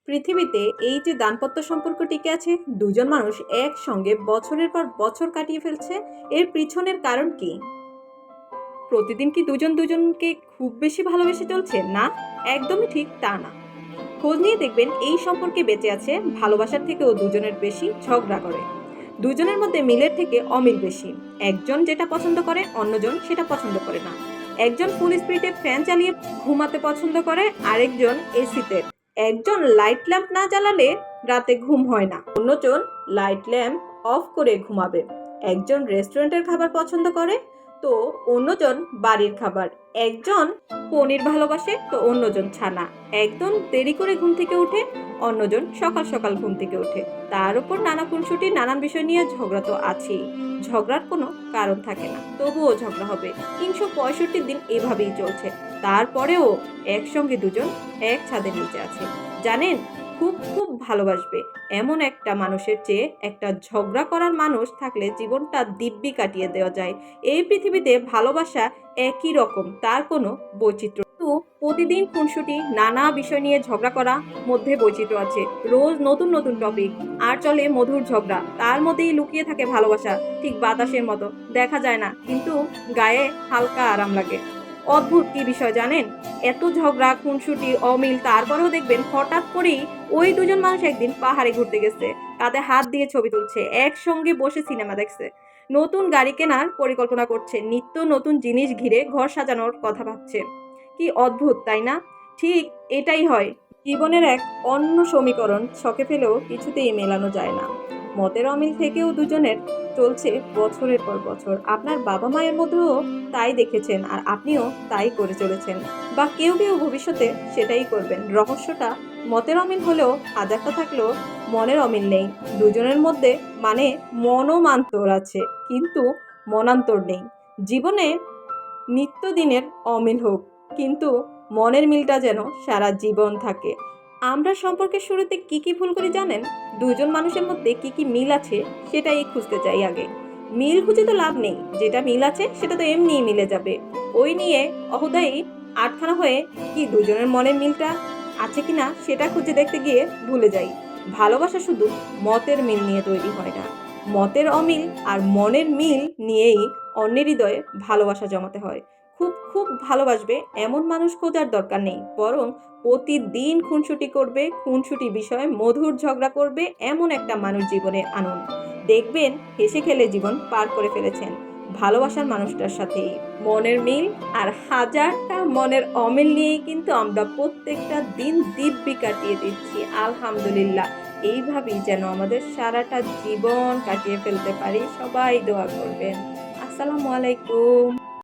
পৃথিবীতে এই যে দাম্পত্য সম্পর্ক টিকে আছে, দুজন মানুষ একসঙ্গে বছরের পর বছর কাটিয়ে ফেলছে, এর পিছনের কারণ কি? প্রতিদিন কি দুজন দুজনকে খুব বেশি ভালোবেসে চলছে? না, একদমই ঠিক তা না। খোঁজ নিয়ে দেখবেন এই সম্পর্কে বেঁচে আছে ভালোবাসার থেকেও দুজনের বেশি ঝগড়া করে। দুজনের মধ্যে মিলের থেকে অমিল বেশি। একজন যেটা পছন্দ করে অন্যজন সেটা পছন্দ করে না। একজন ফুল স্পিডে ফ্যান চালিয়ে ঘুমাতে পছন্দ করে, আরেকজন এসিতে। একজন লাইট ল্যাম্প না জ্বালালে রাতে ঘুম হয় না, অন্যজন লাইট ল্যাম্প অফ করে ঘুমাবে। একজন রেস্টুরেন্টের খাবার পছন্দ করে, তো অন্যজন বাড়ির খাবার। একজন পনির ভালোবাসে, তো অন্যজন ছানা। একজন দেরি করে ঘুম থেকে ওঠে, অন্যজন সকাল সকাল ঘুম থেকে ওঠে। তার উপর নানা খুনসুটি, নানান বিষয় নিয়ে ঝগড়া তো আছেই। ঝগড়ার কোনো কারণ থাকে না, তবুও ঝগড়া হবে। ৩৬৫ দিন এভাবেই চলছে। তারপরেও একসঙ্গে দুজন এক ছাদের নিচে আছে। জানেন, খুব খুব ভালোবাসবে এমন একটা মানুষের চেয়ে একটা ঝগড়া করার মানুষ থাকলে জীবনটা দিব্যি কাটিয়ে দেওয়া যায়। এই পৃথিবীতে ভালোবাসা একই রকম, তার কোনো বৈচিত্র্য কিন্তু প্রতিদিন খুনসুটি, নানা বিষয় নিয়ে ঝগড়া করা, মধ্যে বৈচিত্র্য আছে। রোজ নতুন নতুন টপিক, আর চলে মধুর ঝগড়া। তার মধ্যেই লুকিয়ে থাকে ভালোবাসা, ঠিক বাতাসের মতো, দেখা যায় না কিন্তু গায়ে হালকা আরাম লাগে। অদ্ভুত কি বিষয় জানেন, এত ঝগড়া, খুনসুটি, অমিল, তারপরেও দেখবেন হঠাৎ করেই ওই দুজন মানুষ একদিন পাহাড়ে ঘুরতে গেছে, কাঁধে হাত দিয়ে ছবি তুলছে, একসঙ্গে বসে সিনেমা দেখছে, নতুন গাড়ি কেনার পরিকল্পনা করছে, নিত্য নতুন জিনিস ঘিরে ঘর সাজানোর কথা ভাবছে। কি অদ্ভুত, তাই না? ঠিক এটাই হয় জীবনের এক অন্য সমীকরণ, ছকে ফেলেও কিছুতেই মেলানো যায় না। মতের অমিল থেকেও দুজনের চলছে বছরের পর বছর। আপনার বাবা মায়ের মধ্যেও তাই দেখেছেন, আর আপনিও তাই করে চলেছেন, বা কেউ কেউ ভবিষ্যতে সেটাই করবেন। রহস্যটা মতের অমিল হলেও হাজারটা থাকলেও মনের অমিল নেই দুজনের মধ্যে। মানে মনোমান্তর আছে, কিন্তু মনান্তর নেই। জীবনে নিত্যদিনের অমিল হোক, কিন্তু মনের মিলটা যেন সারা জীবন থাকে। আমরা সম্পর্কের শুরুতে কি কি ভুল করি জানেন? দুজন মানুষের মধ্যে কি কি মিল আছে সেটাই খুঁজতে চাই আগে। মিল খুঁজে তো লাভ নেই, যেটা মিল আছে সেটা তো এমনিই মিলে যাবে। ওই নিয়ে অহদাই আটখানা হয়ে কি দুজনের মনের মিলটা আছে কিনা সেটা খুঁজে দেখতে গিয়ে ভুলে যাই। ভালোবাসা শুধু মতের মিল নিয়ে তৈরি হয় না, মতের অমিল আর মনের মিল নিয়েই অন্যের হৃদয়ে ভালোবাসা জমাতে হয়। খুব খুব ভালোবাসবে এমন মানুষ খোঁজার দরকার নেই, বরং প্রতিদিন খুনসুটি করবে, খুনসুটি বিষয়ে মধুর ঝগড়া করবে এমন একটা মানুষ জীবনে আনুন। দেখবেন হেসে খেলে জীবন পার করে ফেলেছেন ভালোবাসার মানুষটার সাথেই। মনের মিল আর হাজারটা মনের অমিল নিয়েই কিন্তু আমরা প্রত্যেকটা দিন দিব্যি কাটিয়ে দিচ্ছি, আলহামদুলিল্লাহ। এইভাবেই যেন আমাদের সারাটা জীবন কাটিয়ে ফেলতে পারি। সবাই দোয়া করবেন। আসসালামু আলাইকুম।